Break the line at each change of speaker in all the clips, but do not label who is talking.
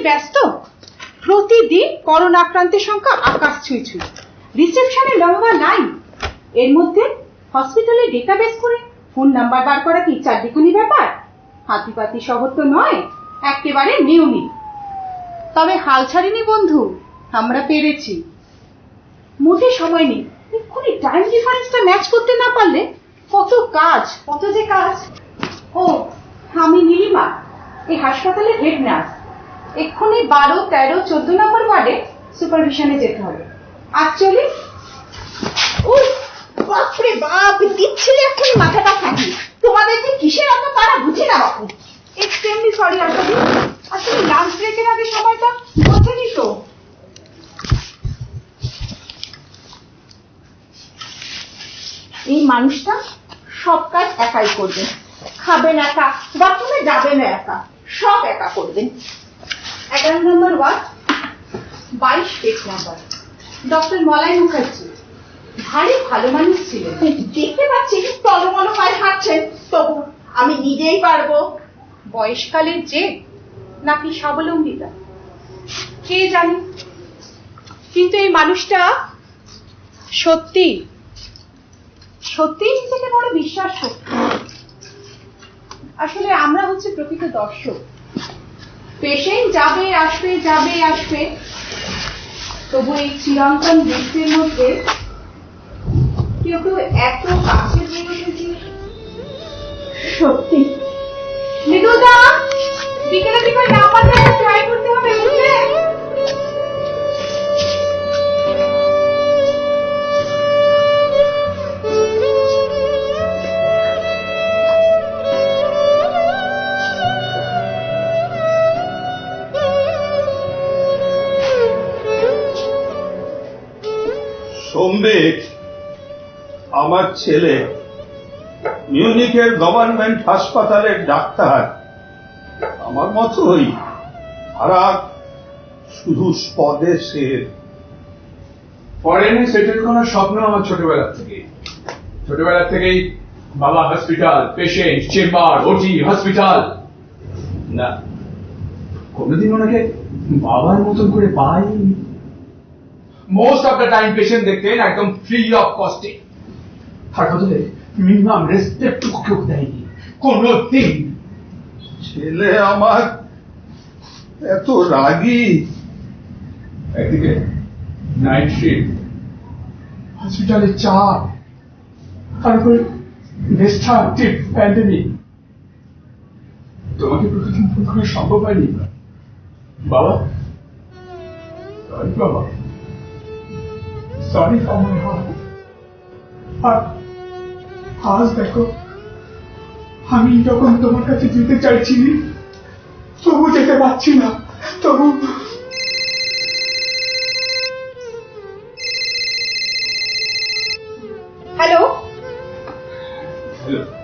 ব্যস্ত। প্রতিদিন করোনা আক্রান্তের সংখ্যা আকাশ ছুঁই ছুঁই, রিসেপশনে লম্বা লাইন। এর মধ্যে হসপিটালে ডেটাবেস করে ফোন নাম্বার বার করা কি চারদিকুনি ব্যাপার? হাতিপাতি শহর তো নয়, একেবারে নিয়মিত। তবে হাল ছাড়িনি বন্ধু, আমরা পেরেছি। মোটে সময় নেই, এক্ষুনি টাইম ডিফারেন্সটা ম্যাচ করতে না পারলে কত কাজ, কত যে কাজ। ও, আমি নীলিমা, এই হাসপাতালের হেড নার্স। এক্ষুনি 12, 13, 14 নম্বর ওয়ার্ডে সুপারভিশনে যেতে হবে। আজ চলি। বাপরে বাপ, দিচ্ছিলে এক্ষুনি মাথাটা ফাঁকি। তোমাদের যে কিসের এত তারা বুঝি না বাপু। এক্সট্রিমলি সরি আশাদি, আসলে লাঞ্চ ব্রেকের আগে সময়টা বোঝেনি তো। এই মানুষটা সব কাজ একাই করবেন, খাবেন একা, বাথরুমে যাবেন একা, সব একা করবেন। 11 নম্বর ward, 22 page number, doctor Malay Mukherjee. ভারী ভালো মানুষ ছিলেন। দেখতে পাচ্ছি টলমল পায়ে হাঁটছেন, তবু আমি নিজেই পারবো। বয়সকালের যে নাকি স্বাবলম্বিতা কে জানে, কিন্তু এই মানুষটা সত্যি সত্যি নিজেকে বড় বিশ্বাস করত। আসলে আমরা হচ্ছে প্রকৃত দর্শক। পেশেন্ট যাবে আসবে যাবে আসবে, তবু এই চিরন্তন বৃত্তের মধ্যে কেউ কেউ এত কাছে হয়ে উঠেছে। সত্যি মৃদুদা, বিকেলে বিকেল না পারলে ট্রাই করতে হবে, বুঝলে?
সম্বিত, আমার ছেলে মিউনিকের গভর্নমেন্ট হাসপাতালের ডাক্তার। আমার মতোই খারাপ, শুধু স্বদেশের।
ফরেনে সেটেল করার স্বপ্ন আমার ছোটবেলা থেকেই। বাবা হসপিটাল, পেশেন্ট চেম্বার, ওটি হসপিটাল। না, কোনদিন ওনাকে বাবার মতন করে পাইনি। Most of the time patient দেখতেন একদম ফ্রি অফ কস্টে। তার বদলে মিনিমাম রেসপেক্ট কেউ দেয়নি কোনদিন।
ছেলে আমার এত রাগী।
একদিকে নাইট শিফট, হসপিটালে চাপ, তারপরে ডিস্ট্রাকটিভ প্যান্ডেমিক। তোমাকে প্রতিদিন ফোন করা সম্ভব হয়নি। বাবা, সরি বাবা, সরি ফর মাই হার্ট। আর আজ দেখো, আমি যখন তোমার কাছে যেতে চাইছি তবু যেতে পারছি না। তবু
হ্যালো,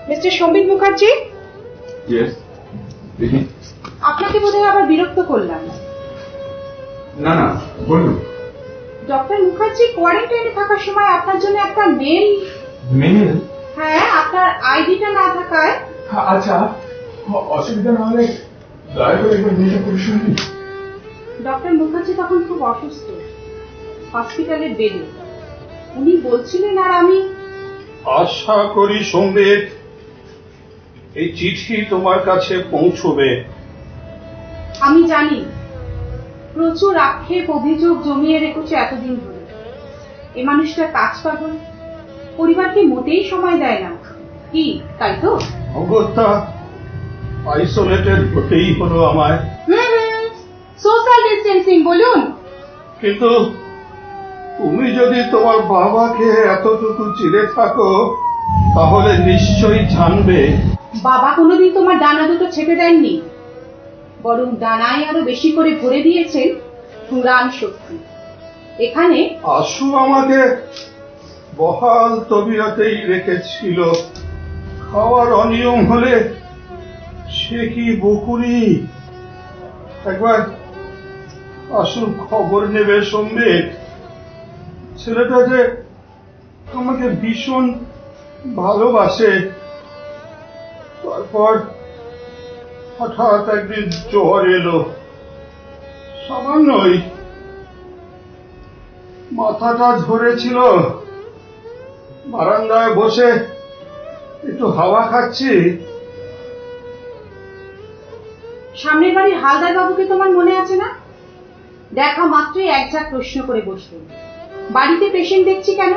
মিস্টার সম্বিত মুখার্জি। আপনাকে বোধহয় আবার বিরক্ত করলাম।
না না, বলুন।
ডক্টর মুখার্জি কোয়ারেন্টাইনে থাকার সময় আপনার জন্য একটা মেল। হ্যাঁ, আপনার আইডিটা না থাকায়।
আচ্ছা, অসুবিধা না হলে দয়া করে একবার মেলটা করে শুনুন।
ডক্টর মুখার্জি তখন খুব অসুস্থ, হসপিটালের বেডে। উনি বলছিলেন, আর আমি
আশা করি সম্বিত এই চিঠি তোমার কাছে পৌঁছবে।
আমি জানি প্রচুর আক্ষেপ অভিযোগ জমিয়ে রেখেছে এতদিন ধরে। এ মানুষটা কাজ পাগল, পরিবারকে মোটেই সময় দেয় না। কি তাই তো?
অগত্যা আইসোলেটেড হতেই হলো আমায়।
সোশ্যাল ডিস্টেন্সিং বলুন।
কিন্তু তুমি যদি তোমার বাবাকে এতটুকু চিড়ে থাকো, তাহলে নিশ্চয়ই জানবে
বাবা কোনোদিন তোমার ডানা দুটো ছেপে দেননি, বরং ডানায় আরো বেশি করে ভরে দিয়েছেন পুরাণ শক্তি। এখানে
আশু আমাকে বহাল তবিয়তেই রেখেছিল। খাওয়ার অনিয়ম হলে সে কি বকুনি। একবার আশুর খবর নেবে সম্বিত। ছেলেটা যে আমাকে ভীষণ ভালোবাসে। তারপর হঠাৎ একদিন জ্বর এলো, সামান্যই মাথাটা ধরেছিল, বারান্দায় বসে একটু হাওয়া খাচ্ছি।
সামনের বাড়ির হালদার বাবুকে তোমার মনে আছে না? দেখা মাত্রই এক ঝাঁক প্রশ্ন করে বসলেন, বাড়িতে পেশেন্ট দেখছি কেন?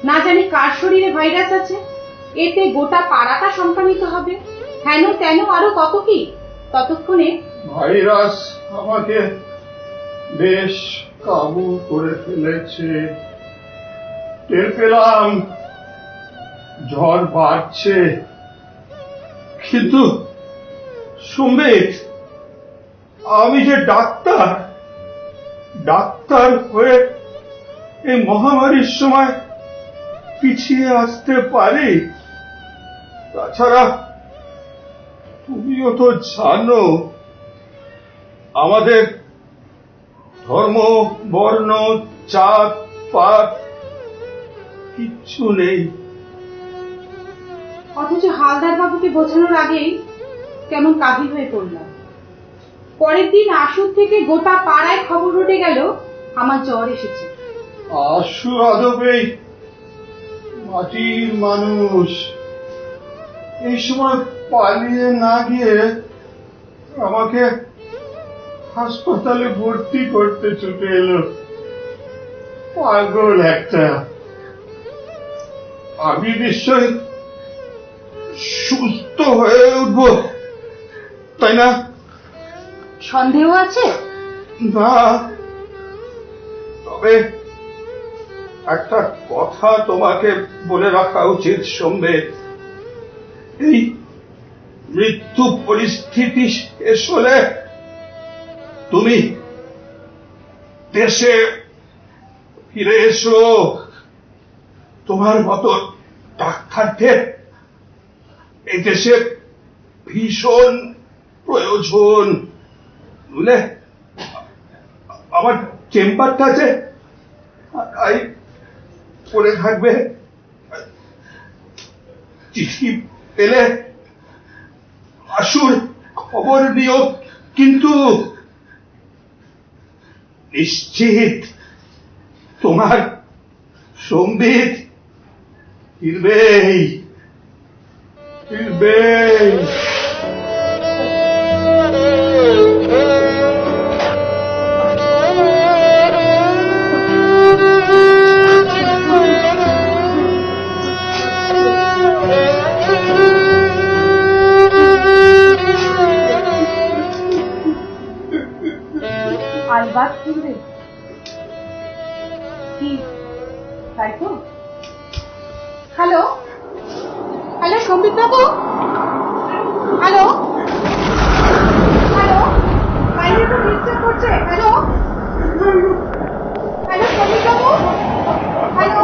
না জানি কার শরীরে ভাইরাস আছে, এতে গোটা পাড়াটা সংক্রমিত হবে, হেন তেন আরো কত কি। ততক্ষণে
ভাইরাস আমাকে বেশ কাবু করে ফেলেছে। টের পেলাম জ্বর বাড়ছে, কিন্তু সম্বিত, আমি যে ডাক্তার হয়ে এই মহামারীর সময় পিছিয়ে আসতে পারি। তাছাড়া তুমিও তো জানো আমাদের ধর্ম, বর্ণ, জাত পাত কিচ্ছু নেই।
অথচ হালদার বাবুকে বোঝানোর আগেই কেমন কাহিল হয়ে পড়লাম। পরের দিন আসুর থেকে গোটা পাড়ায় খবর উঠে গেল আমার জ্বর এসেছে।
আশু আদবেই মাটির মানুষ, এই সময় পালিয়ে না গিয়ে আমাকে হাসপাতালে ভর্তি করতে ছুটে এলো। পাগল একটা। আমি নিশ্চয় সুস্থ হয়ে উঠব, তাই না?
সন্দেহ আছে?
না, তবে একটা কথা তোমাকে বলে রাখা উচিত সম্বিত। এই মৃত্যু পরিস্থিতি শেষ হলে তুমি দেশে ফিরে এসো। তোমার মতো ডাক্তারদের এই দেশে ভীষণ প্রয়োজন। বুঝলে, আমার চেম্বারটা আছে, তাই পড়ে থাকবে। চিঠি পেলে আশুর খবর নিও, কিন্তু নিশ্চিত তোমার সম্বিত ফিরবেই।
আলবাত ফিরবে কি, তাই তো? হ্যালো হ্যালো সম্বিত বাবু, হ্যালো হ্যালো, বাইরে তো ডিস্টার্ব করছে। হ্যালো হ্যালো সম্বিত বাবু, হ্যালো।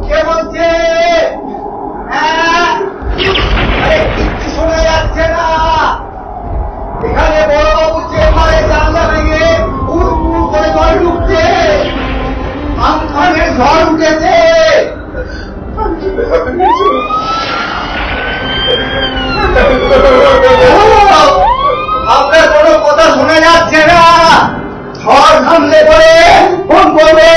কে বলছে? আরে কিচ্ছু শোনা যাচ্ছে না। এখানে বড়বাবু চেম্বারে জানলা ভেঙে উড় করে জল ঢুকছে, আমফানের ঝড় উঠেছে। আপনার কোনো কথা শোনা যাচ্ছে না। ঝড় সামনে পড়ে ফোন করবে।